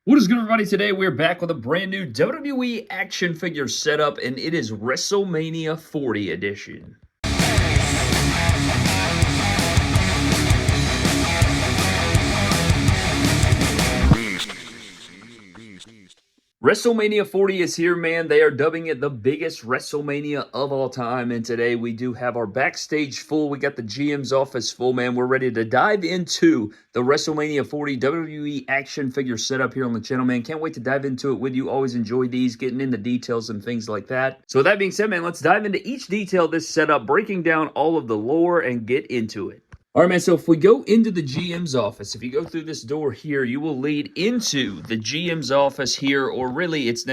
What is good, everybody? Today we're back with a brand new WWE action figure setup, and it is WrestleMania 40 edition. WrestleMania 40 is here, man. They are dubbing it the biggest WrestleMania of all time. And today we do have our backstage full. We got the GMs Office full, man. We're ready to dive into the WrestleMania 40 WWE action figure setup here on the channel, man. Can't wait to dive into it with you. Always enjoy these, getting into details and things like that. So with that being said, man, let's dive into each detail of this setup, breaking down all of the lore and get into it. All right, man, so if we go into the GM's office, if you go through this door here, you will lead into the GM's office here, or really it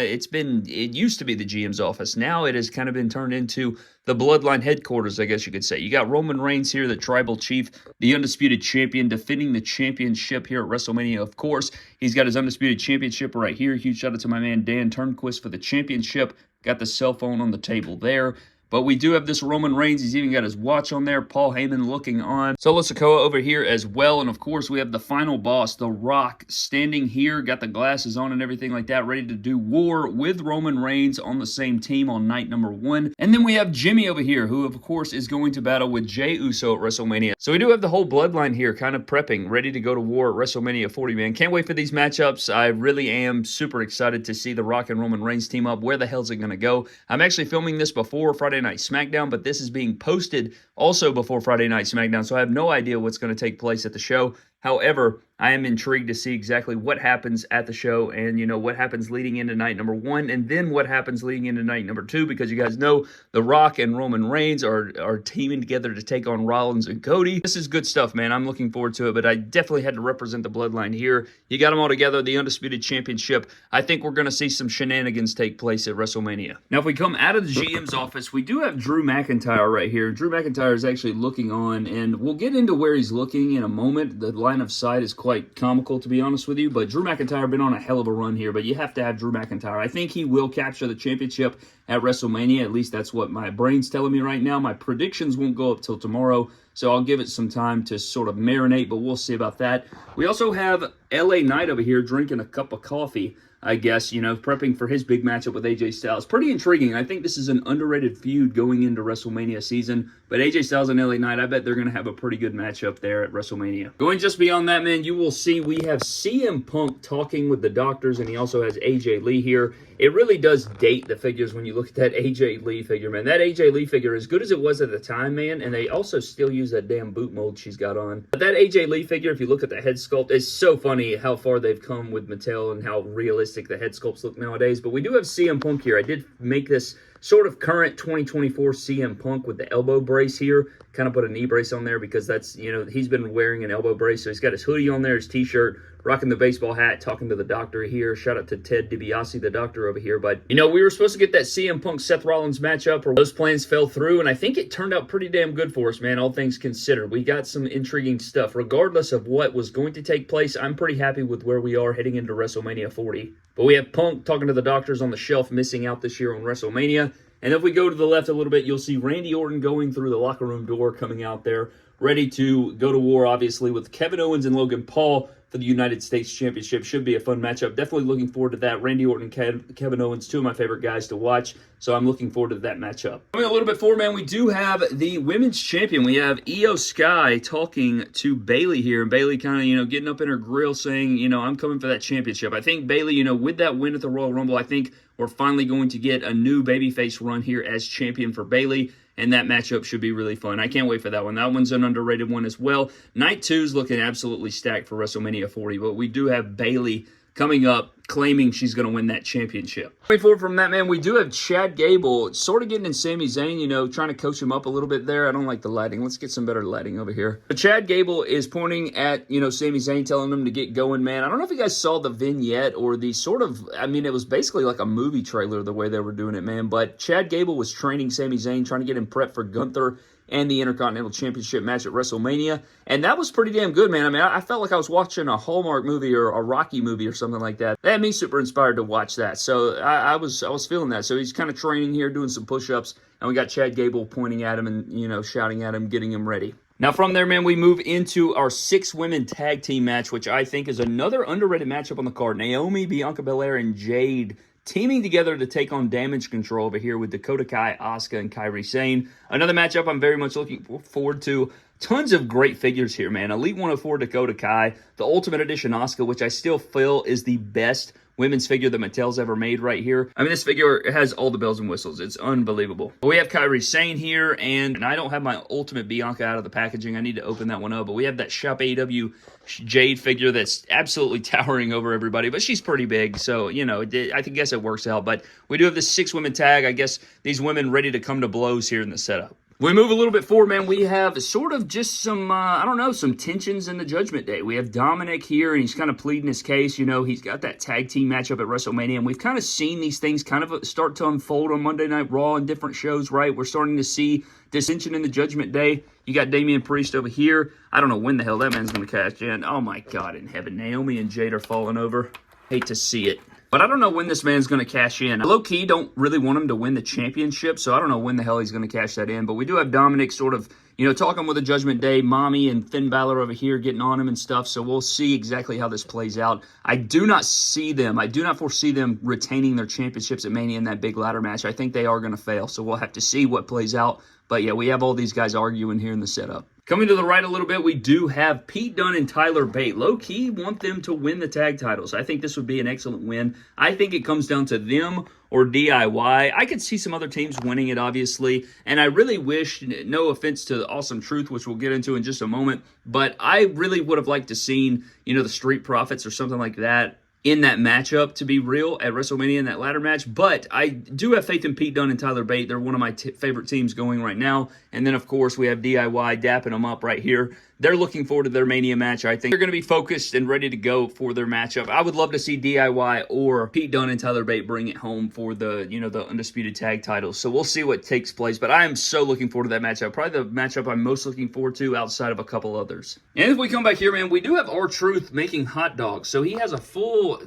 used to be the GM's office. Now it has kind of been turned into the Bloodline headquarters, I guess you could say. You got Roman Reigns here, the tribal chief, the undisputed champion, defending the championship here at WrestleMania, of course. He's got his undisputed championship right here. Huge shout out to my man Dan Turnquist for the championship. Got the cell phone on the table there. But we do have this Roman Reigns. He's even got his watch on there. Paul Heyman looking on. Solo Sikoa over here as well. And, of course, we have the final boss, The Rock, standing here. Got the glasses on and everything like that. Ready to do war with Roman Reigns on the same team on night number 1. And then we have Jimmy over here, who, of course, is going to battle with Jey Uso at WrestleMania. So we do have the whole bloodline here kind of prepping, ready to go to war at WrestleMania 40, man. Can't wait for these matchups. I really am super excited to see The Rock and Roman Reigns team up. Where the hell's it going to go? I'm actually filming this before Friday Night SmackDown, but this is being posted also before Friday Night SmackDown, so I have no idea what's going to take place at the show. However, I am intrigued to see exactly what happens at the show and, you know, what happens leading into night number 1 and then what happens leading into night number 2, because you guys know The Rock and Roman Reigns are teaming together to take on Rollins and Cody. This is good stuff, man. I'm looking forward to it, but I definitely had to represent the bloodline here. You got them all together, the Undisputed Championship. I think we're going to see some shenanigans take place at WrestleMania. Now, if we come out of the GM's office, we do have Drew McIntyre right here. Drew McIntyre is actually looking on, and we'll get into where he's looking in a moment. The line of sight is quite comical, to be honest with you, but Drew McIntyre been on a hell of a run here, but you have to have Drew McIntyre. I think he will capture the championship at WrestleMania. At least that's what my brain's telling me right now. My predictions won't go up till tomorrow, so I'll give it some time to sort of marinate, but we'll see about that. We also have LA Knight over here drinking a cup of coffee, I guess, you know, prepping for his big matchup with AJ Styles. Pretty intriguing. I think this is an underrated feud going into WrestleMania season, but AJ Styles and LA Knight, I bet they're going to have a pretty good matchup there at WrestleMania. Going just beyond that, man, you will see we have CM Punk talking with the doctors, and he also has AJ Lee here. It really does date the figures when you look at that AJ Lee figure, man. That AJ Lee figure, as good as it was at the time, man, and they also still use that damn boot mold she's got on. But that AJ Lee figure, if you look at the head sculpt, it's so funny how far they've come with Mattel and how realistic the head sculpts look nowadays. But we do have CM Punk here. I did make this sort of current 2024 CM Punk with the elbow brace here. Kind of put a knee brace on there because that's, you know, he's been wearing an elbow brace. So he's got his hoodie on there, his t-shirt, rocking the baseball hat, talking to the doctor here. Shout out to Ted DiBiase, the doctor over here. But, you know, we were supposed to get that CM Punk-Seth Rollins matchup, or those plans fell through, and I think it turned out pretty damn good for us, man, all things considered. We got some intriguing stuff. Regardless of what was going to take place, I'm pretty happy with where we are heading into WrestleMania 40. But we have Punk talking to the doctors on the shelf, missing out this year on WrestleMania. And if we go to the left a little bit, you'll see Randy Orton going through the locker room door, coming out there, ready to go to war, obviously, with Kevin Owens and Logan Paul for the United States Championship. Should be a fun matchup. Definitely looking forward to that. Randy Orton and Kevin Owens, two of my favorite guys to watch, so I'm looking forward to that matchup. Coming a little bit forward, man, we do have the women's champion. We have Io Sky talking to Bayley here, and Bayley kind of, you know, getting up in her grill saying, you know, I'm coming for that championship. I think Bayley, you know, with that win at the Royal Rumble, I think we're finally going to get a new babyface run here as champion for Bayley, and that matchup should be really fun. I can't wait for that one. That one's an underrated one as well. Night 2 is looking absolutely stacked for WrestleMania 40, but we do have Bayley coming up, claiming she's going to win that championship. Going forward from that, man, we do have Chad Gable sort of getting in Sami Zayn, you know, trying to coach him up a little bit there. I don't like the lighting. Let's get some better lighting over here. But Chad Gable is pointing at, you know, Sami Zayn, telling him to get going, man. I don't know if you guys saw the vignette or the sort of, I mean, it was basically like a movie trailer the way they were doing it, man. But Chad Gable was training Sami Zayn, trying to get him prepped for Gunther and the Intercontinental Championship match at WrestleMania. And that was pretty damn good, man. I mean, I felt like I was watching a Hallmark movie or a Rocky movie or something like that. That had me super inspired to watch that. So I was feeling that. So he's kind of training here, doing some push-ups, and we got Chad Gable pointing at him and, you know, shouting at him, getting him ready. Now from there, man, we move into our 6-women tag team match, which I think is another underrated matchup on the card. Naomi, Bianca Belair, and Jade teaming together to take on Damage Control over here with Dakota Kai, Asuka, and Kairi Sane. Another matchup I'm very much looking forward to. Tons of great figures here, man. Elite 104 Dakota Kai, the Ultimate Edition Asuka, which I still feel is the best women's figure that Mattel's ever made right here. I mean, this figure has all the bells and whistles. It's unbelievable. But we have Kairi Sane here, and I don't have my Ultimate Bianca out of the packaging. I need to open that one up. But we have that Shop AEW Jade figure that's absolutely towering over everybody, but she's pretty big, so, you know, I guess it works out. But we do have this 6-women tag. I guess these women ready to come to blows here in the setup. We move a little bit forward, man. We have sort of just some, I don't know, some tensions in the Judgment Day. We have Dominic here, and he's kind of pleading his case. You know, he's got that tag team matchup at WrestleMania, and we've kind of seen these things kind of start to unfold on Monday Night Raw and different shows, right? We're starting to see dissension in the Judgment Day. You got Damian Priest over here. I don't know when the hell that man's going to cash in. Oh, my God in heaven. Naomi and Jade are falling over. Hate to see it. But I don't know when this man's going to cash in. Low-key, don't really want him to win the championship, so I don't know when the hell he's going to cash that in. But we do have Dominic sort of, you know, talking with the Judgment Day, Mommy and Finn Balor over here getting on him and stuff, so we'll see exactly how this plays out. I do not foresee them retaining their championships at Mania in that big ladder match. I think they are going to fail, so we'll have to see what plays out. But yeah, we have all these guys arguing here in the setup. Coming to the right a little bit, we do have Pete Dunne and Tyler Bate. Low-key want them to win the tag titles. I think this would be an excellent win. I think it comes down to them or DIY. I could see some other teams winning it, obviously. And I really wish, no offense to Awesome Truth, which we'll get into in just a moment, but I really would have liked to seen, you know, the Street Profits or something like that in that matchup, to be real, at WrestleMania in that ladder match. But I do have faith in Pete Dunne and Tyler Bate. They're one of my favorite teams going right now. And then, of course, we have DIY dapping them up right here. They're looking forward to their Mania match. I think they're going to be focused and ready to go for their matchup. I would love to see DIY or Pete Dunne and Tyler Bate bring it home for the, you know, the undisputed tag titles. So we'll see what takes place. But I am so looking forward to that matchup. Probably the matchup I'm most looking forward to outside of a couple others. And if we come back here, man, we do have RTruth making hot dogs. So he has a full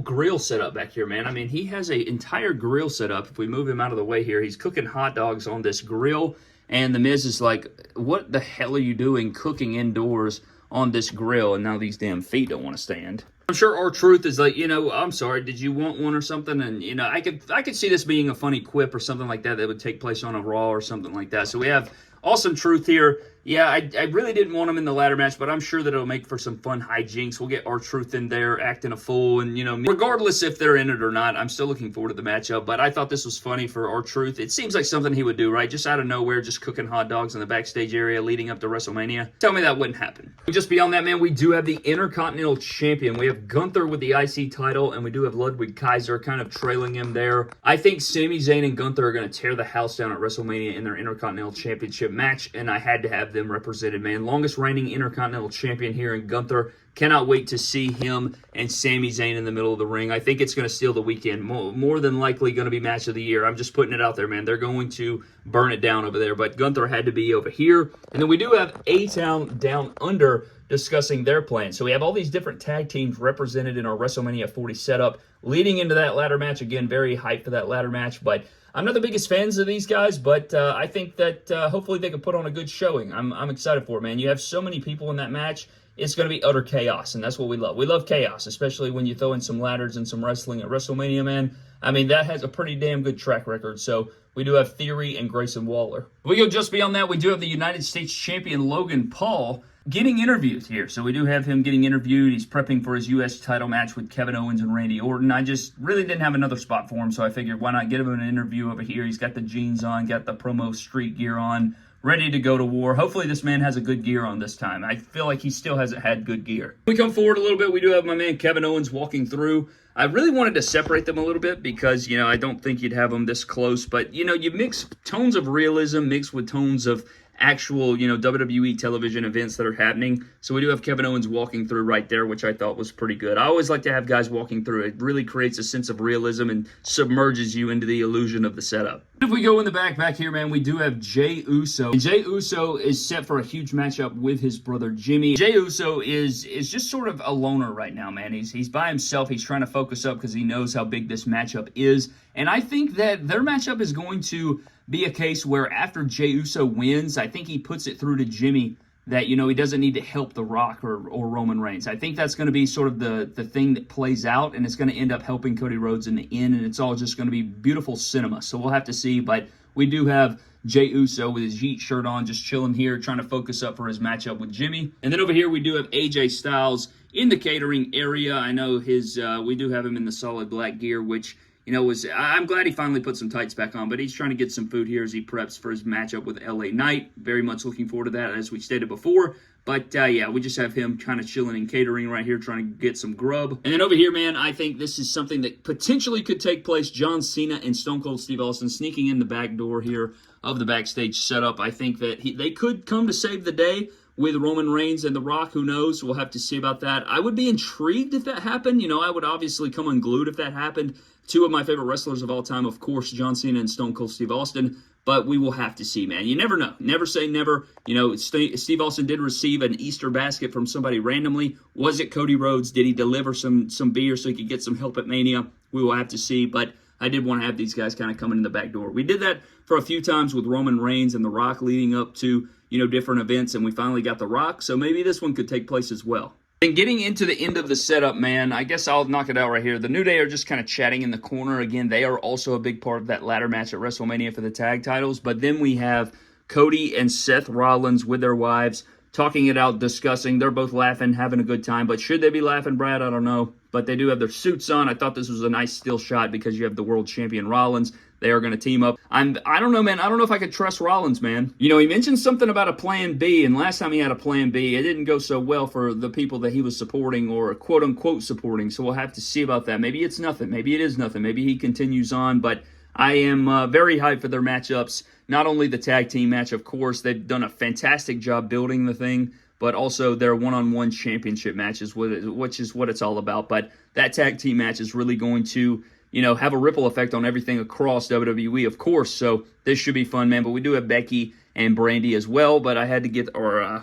grill set up back here, man. I mean, he has an entire grill set up. If we move him out of the way here, he's cooking hot dogs on this grill. And The Miz is like, what the hell are you doing cooking indoors on this grill? And now these damn feet don't want to stand. I'm sure RTruth is like, you know, I'm sorry, did you want one or something? And, you know, I could see this being a funny quip or something like that would take place on a Raw or something like that. So we have Awesome Truth here. Yeah, I really didn't want him in the ladder match, but I'm sure that it'll make for some fun hijinks. We'll get RTruth in there acting a fool, and, you know, regardless if they're in it or not, I'm still looking forward to the matchup. But I thought this was funny for RTruth. It seems like something he would do, right? Just out of nowhere, just cooking hot dogs in the backstage area leading up to WrestleMania. Tell me that wouldn't happen. Just beyond that, man, we do have the Intercontinental Champion. We have Gunther with the IC title, and we do have Ludwig Kaiser kind of trailing him there. I think Sami Zayn and Gunther are going to tear the house down at WrestleMania in their Intercontinental Championship match, and I had to have them represented, man. Longest reigning Intercontinental Champion here in Gunther. Cannot wait to see him and Sami Zayn in the middle of the ring. I think it's going to steal the weekend. More than likely going to be match of the year. I'm just putting it out there, man. They're going to burn it down over there. But Gunther had to be over here. And then we do have A-Town Down Under discussing their plan. So we have all these different tag teams represented in our WrestleMania 40 setup. Leading into that ladder match, again, very hyped for that ladder match. But I'm not the biggest fans of these guys, but I think that hopefully they can put on a good showing. I'm excited for it, man. You have so many people in that match. It's going to be utter chaos, and that's what we love. We love chaos, especially when you throw in some ladders and some wrestling at WrestleMania, man. I mean, that has a pretty damn good track record. So we do have Theory and Grayson Waller. If we go just beyond that, we do have the United States Champion Logan Paul getting interviewed here. So we do have him getting interviewed. He's prepping for his U.S. title match with Kevin Owens and Randy Orton. I just really didn't have another spot for him, so I figured why not get him an interview over here. He's got the jeans on, got the promo street gear on, ready to go to war. Hopefully this man has a good gear on this time. I feel like he still hasn't had good gear. We come forward a little bit. We do have my man Kevin Owens walking through. I really wanted to separate them a little bit because, you know, I don't think you'd have them this close. But, you know, you mix tones of realism mixed with tones of actual, you know, WWE television events that are happening. So we do have Kevin Owens walking through right there, which I thought was pretty good. I always like to have guys walking through. It really creates a sense of realism and submerges you into the illusion of the setup. If we go in the back here, man, we do have Jey Uso. And Jey Uso is set for a huge matchup with his brother Jimmy. Jey Uso is just sort of a loner right now, man. He's by himself. He's trying to focus up because he knows how big this matchup is. And I think that their matchup is going to be a case where after Jey Uso wins, I think he puts it through to Jimmy that, you know, he doesn't need to help The Rock or Roman Reigns. I think that's going to be sort of the thing that plays out, and it's going to end up helping Cody Rhodes in the end, and it's all just going to be beautiful cinema. So we'll have to see, but we do have Jey Uso with his Heat shirt on, just chilling here, trying to focus up for his matchup with Jimmy. And then over here, we do have AJ Styles in the catering area. I know his, we do have him in the solid black gear, which, you know, I'm glad he finally put some tights back on, but he's trying to get some food here as he preps for his matchup with LA Knight. Very much looking forward to that, as we stated before. But, yeah, we just have him kind of chilling in catering right here, trying to get some grub. And then over here, man, I think this is something that potentially could take place. John Cena and Stone Cold Steve Austin sneaking in the back door here of the backstage setup. I think that they could come to save the day with Roman Reigns and The Rock. Who knows? We'll have to see about that. I would be intrigued if that happened. You know, I would obviously come unglued if that happened. Two of my favorite wrestlers of all time, of course, John Cena and Stone Cold Steve Austin. But we will have to see, man. You never know. Never say never. You know, Steve Austin did receive an Easter basket from somebody randomly. Was it Cody Rhodes? Did he deliver some beer so he could get some help at Mania? We will have to see. But I did want to have these guys kind of coming in the back door. We did that for a few times with Roman Reigns and The Rock leading up to, you know, different events, and we finally got The Rock. So maybe this one could take place as well. And getting into the end of the setup, man, I guess I'll knock it out right here. The New Day are just kind of chatting in the corner. Again, they are also a big part of that ladder match at WrestleMania for the tag titles. But then we have Cody and Seth Rollins with their wives talking it out, discussing. They're both laughing, having a good time. But should they be laughing, Brad? I don't know. But they do have their suits on. I thought this was a nice still shot because you have the world champion Rollins. They are going to team up. I don't know, man. I don't know if I could trust Rollins, man. You know, he mentioned something about a plan B, and last time he had a plan B, it didn't go so well for the people that he was supporting or quote-unquote supporting, so we'll have to see about that. Maybe it's nothing. Maybe it is nothing. Maybe he continues on, but I am very hyped for their matchups. Not only the tag team match, of course. They've done a fantastic job building the thing, but also their one-on-one championship matches, which is what it's all about. But that tag team match is really going to, you know, have a ripple effect on everything across WWE, of course. So this should be fun, man. But we do have Becky and Brandy as well. But I had to get, I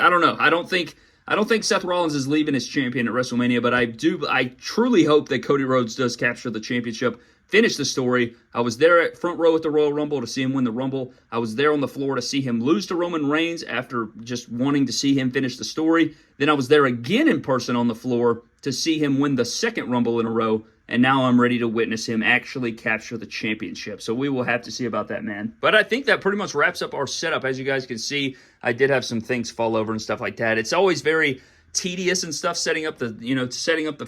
don't know. I don't think Seth Rollins is leaving as champion at WrestleMania. But I truly hope that Cody Rhodes does capture the championship. Finish the story. I was there at front row at the Royal Rumble to see him win the Rumble. I was there on the floor to see him lose to Roman Reigns after just wanting to see him finish the story. Then I was there again in person on the floor to see him win the second Rumble in a row. And now I'm ready to witness him actually capture the championship. So we will have to see about that, man. But I think that pretty much wraps up our setup. As you guys can see, I did have some things fall over and stuff like that. It's always very tedious and stuff setting up the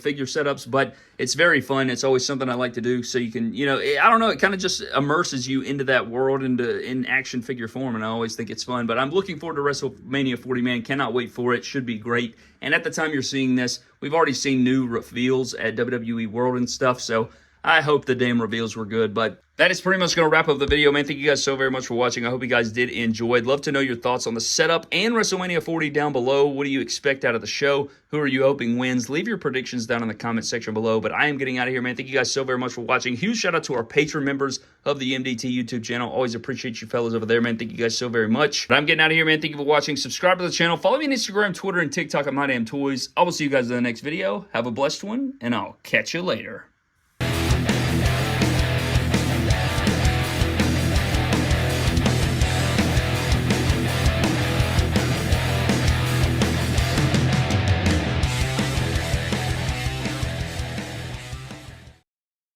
figure setups, but it's very fun. It's always something I like to do, so you can, you know, I don't know, it kind of just immerses you into that world, in action figure form, and I always think it's fun. But I'm looking forward to WrestleMania 40, man. Cannot wait for it. Should be great. And at the time you're seeing this, we've already seen new reveals at WWE World and stuff, so I hope the damn reveals were good. But that is pretty much going to wrap up the video, man. Thank you guys so very much for watching. I hope you guys did enjoy. I'd love to know your thoughts on the setup and WrestleMania 40 down below. What do you expect out of the show? Who are you hoping wins? Leave your predictions down in the comment section below. But I am getting out of here, man. Thank you guys so very much for watching. Huge shout out to our Patreon members of the MDT YouTube channel. Always appreciate you fellas over there, man. Thank you guys so very much. But I'm getting out of here, man. Thank you for watching. Subscribe to the channel. Follow me on Instagram, Twitter, and TikTok at MyDamnToys. I will see you guys in the next video. Have a blessed one, and I'll catch you later.